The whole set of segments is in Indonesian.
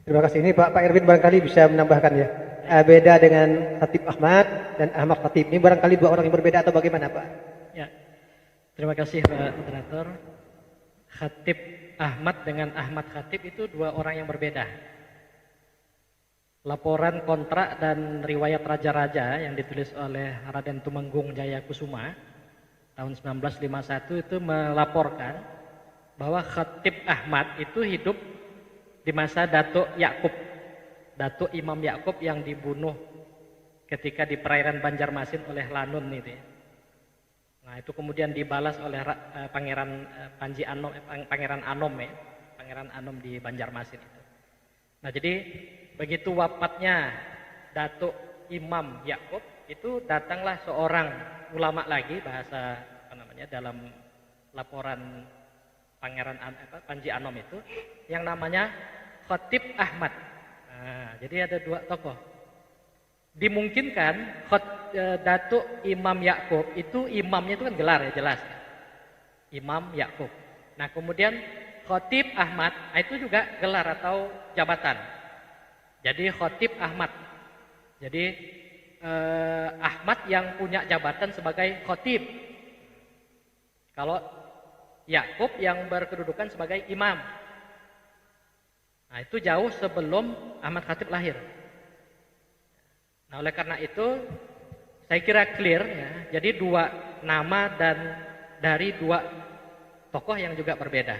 Terima kasih. Ini Pak Irwin barangkali bisa menambahkan ya. Beda dengan Khatib Ahmad dan Ahmad Khatib. Ini barangkali dua orang yang berbeda atau bagaimana Pak? Ya, terima kasih Pak Moderator. Khatib Ahmad dengan Ahmad Khatib itu dua orang yang berbeda. Laporan kontrak dan riwayat raja-raja yang ditulis oleh Raden Tumenggung Jayakusuma tahun 1951 itu melaporkan bahwa Khatib Ahmad itu hidup di masa Datuk Yakub, Datuk Imam Yakub yang dibunuh ketika di perairan Banjarmasin oleh Lanun itu ya. Nah, itu kemudian dibalas oleh Pangeran Panji Anom, Pangeran Anom ya, Pangeran Anom di Banjarmasin itu. Nah, jadi begitu wafatnya Datuk Imam Yakub itu datanglah seorang ulama lagi, bahasa apa namanya dalam laporan Pangeran Panji Anom itu yang namanya Khatib Ahmad. Nah, jadi ada dua tokoh. Dimungkinkan Datuk Imam Yakub itu imamnya itu kan gelar ya jelas. Imam Yakub. Nah, kemudian Khatib Ahmad itu juga gelar atau jabatan. Jadi Khatib Ahmad. Jadi Ahmad yang punya jabatan sebagai khatib. Kalau Yakub yang berkedudukan sebagai imam. Nah, itu jauh sebelum Ahmad Khatib lahir. Nah, oleh karena itu saya kira clear ya. Jadi dua nama dan dari dua tokoh yang juga berbeda.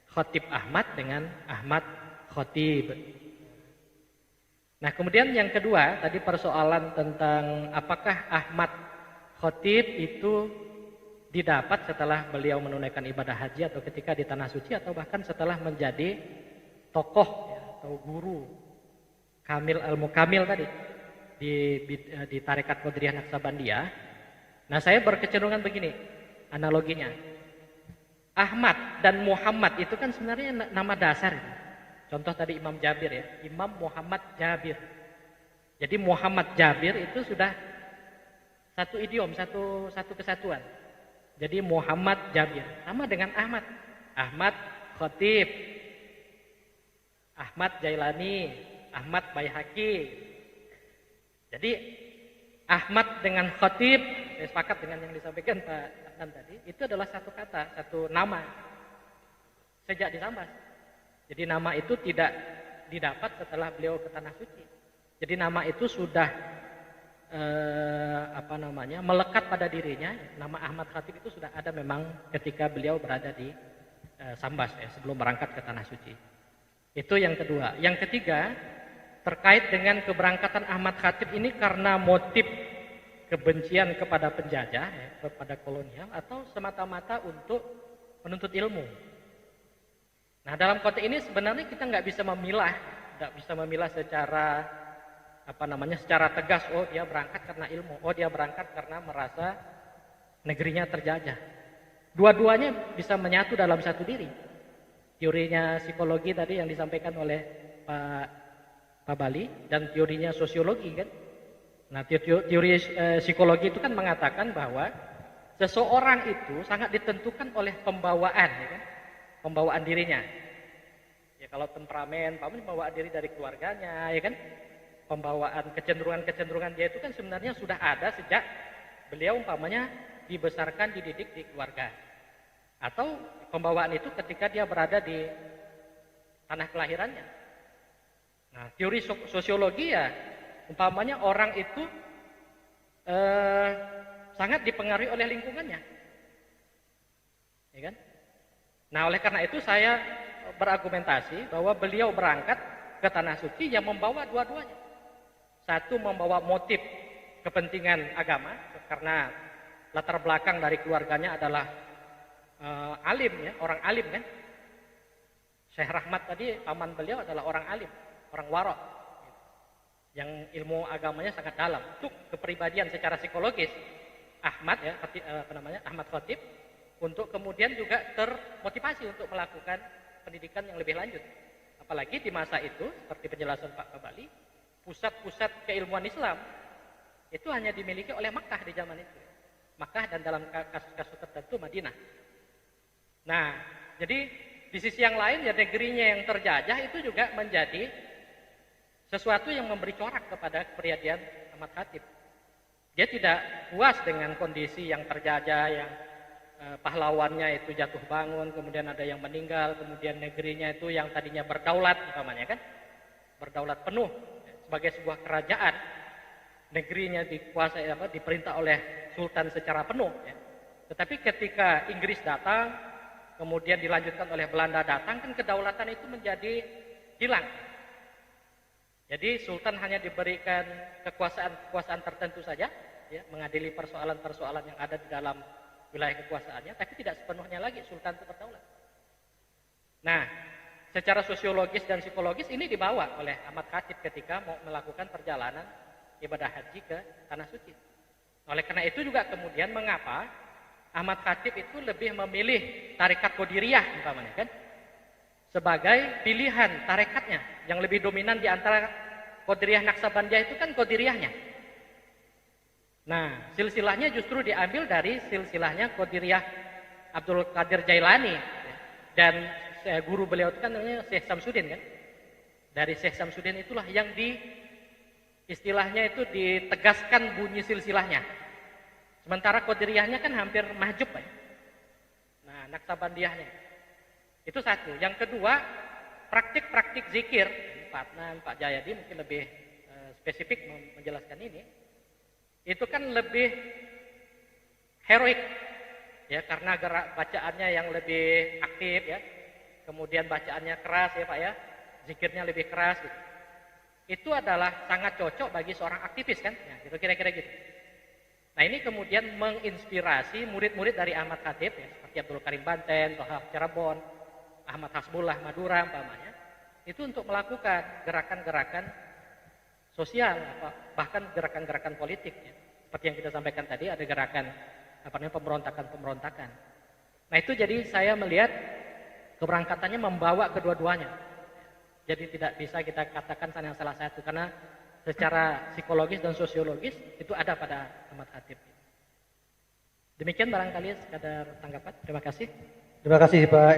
Khatib Ahmad dengan Ahmad Khatib. Nah, kemudian yang kedua tadi persoalan tentang apakah Ahmad Khatib itu didapat setelah beliau menunaikan ibadah haji atau ketika di tanah suci atau bahkan setelah menjadi tokoh ya, atau guru Kamil Al-Mukamil tadi di Tarekat Qadiriyah Naksabandiyah. Nah, saya berkecenderungan begini analoginya. Ahmad dan Muhammad itu kan sebenarnya nama dasar. Contoh tadi Imam Jabir ya, Imam Muhammad Jabir. Jadi Muhammad Jabir itu sudah satu idiom, satu kesatuan. Jadi Muhammad Jabir sama dengan Ahmad. Ahmad Khatib, Ahmad Jailani, Ahmad Baihaqi. Jadi Ahmad dengan Khatib, saya sepakat dengan yang disampaikan Pak Adnan tadi, itu adalah satu kata, satu nama. Sejak di Sambas. Jadi nama itu tidak didapat setelah beliau ke tanah suci. Jadi nama itu sudah melekat pada dirinya. Nama Ahmad Khatib itu sudah ada memang ketika beliau berada di Sambas ya, sebelum berangkat ke tanah suci. Itu yang kedua. Yang ketiga, terkait dengan keberangkatan Ahmad Khatib ini karena motif kebencian kepada penjajah ya, kepada kolonial atau semata-mata untuk menuntut ilmu. Nah, dalam konteks ini sebenarnya kita nggak bisa memilah secara secara tegas. Oh, dia berangkat karena ilmu. Oh, dia berangkat karena merasa negerinya terjajah. Dua-duanya bisa menyatu dalam satu diri. Teorinya psikologi tadi yang disampaikan oleh Pak Bali dan teorinya sosiologi kan. Nah, teori psikologi itu kan mengatakan bahwa seseorang itu sangat ditentukan oleh pembawaan ya kan? Pembawaan dirinya. Ya kalau temperamen, pembawaan diri dari keluarganya ya kan. Pembawaan kecenderungan dia itu kan sebenarnya sudah ada sejak beliau umpamanya dibesarkan, dididik di keluarga. Atau pembawaan itu ketika dia berada di tanah kelahirannya. Nah, teori sosiologi ya umpamanya orang itu sangat dipengaruhi oleh lingkungannya. Ya kan? Nah, oleh karena itu saya berargumentasi bahwa beliau berangkat ke tanah suci yang membawa dua-duanya. Satu membawa motif kepentingan agama karena latar belakang dari keluarganya adalah alim ya, orang alim kan. Syekh Rahmat tadi paman beliau adalah orang alim, orang warok. Yang ilmu agamanya sangat dalam. Untuk kepribadian secara psikologis Ahmad ya, Ahmad Khatib untuk kemudian juga termotivasi untuk melakukan pendidikan yang lebih lanjut. Apalagi di masa itu seperti penjelasan Pak Kabali, pusat-pusat keilmuan Islam itu hanya dimiliki oleh Makkah di zaman itu. Makkah dan dalam kasus-kasus tertentu Madinah. Nah, jadi di sisi yang lain ya negerinya yang terjajah itu juga menjadi sesuatu yang memberi corak kepada kepribadian Ahmad Khatib. Dia tidak puas dengan kondisi yang terjajah, yang pahlawannya itu jatuh bangun, kemudian ada yang meninggal, kemudian negerinya itu yang tadinya berdaulat umpamanya kan, berdaulat penuh sebagai sebuah kerajaan, negerinya dikuasai diperintah oleh sultan secara penuh. Ya. Tetapi ketika Inggris datang, kemudian dilanjutkan oleh Belanda datang, kan kedaulatan itu menjadi hilang. Jadi sultan hanya diberikan kekuasaan tertentu saja, ya, mengadili persoalan-persoalan yang ada di dalam wilayah kekuasaannya, tapi tidak sepenuhnya lagi sultan itu berdaulat. Nah, secara sosiologis dan psikologis ini dibawa oleh Ahmad Khatib ketika mau melakukan perjalanan ibadah haji ke Tanah Suci. Oleh karena itu juga kemudian mengapa Ahmad Khatib itu lebih memilih tarekat Qadiriyah umpamanya kan, sebagai pilihan tarekatnya yang lebih dominan di antara Qadiriyah Naksabandiyah itu kan Qadiriyahnya. Nah, silsilahnya justru diambil dari silsilahnya Qadiriyah Abdul Qadir Jailani, dan guru beliau itu kan namanya Syekh Samsudin kan. Dari Syekh Samsudin itulah yang istilahnya itu ditegaskan bunyi silsilahnya. Sementara Qadiriyahnya kan hampir mahjub ya. Nah, Naksabandiyahnya itu satu. Yang kedua, praktik-praktik zikir. Pak Adnan, Pak Jayadi mungkin lebih spesifik menjelaskan ini. Itu kan lebih heroik, ya, karena gerak bacaannya yang lebih aktif, ya. Kemudian bacaannya keras, ya Pak ya, zikirnya lebih keras. Gitu. Itu adalah sangat cocok bagi seorang aktivis kan, ya, gitu kira-kira gitu. Nah ini kemudian menginspirasi murid-murid dari Ahmad Khatib, ya, seperti Abdul Karim Banten, Toha Cirebon, Ahmad Hasbullah Madura umpamanya, itu untuk melakukan gerakan-gerakan sosial, bahkan gerakan-gerakan politik. Ya. Seperti yang kita sampaikan tadi, ada gerakan pemberontakan-pemberontakan. Nah itu jadi saya melihat keberangkatannya membawa kedua-duanya. Jadi tidak bisa kita katakan hanya salah satu, karena secara psikologis dan sosiologis itu ada pada Ahmad Khatib. Demikian barangkali sekadar tanggapan. Terima kasih. Terima kasih Pak.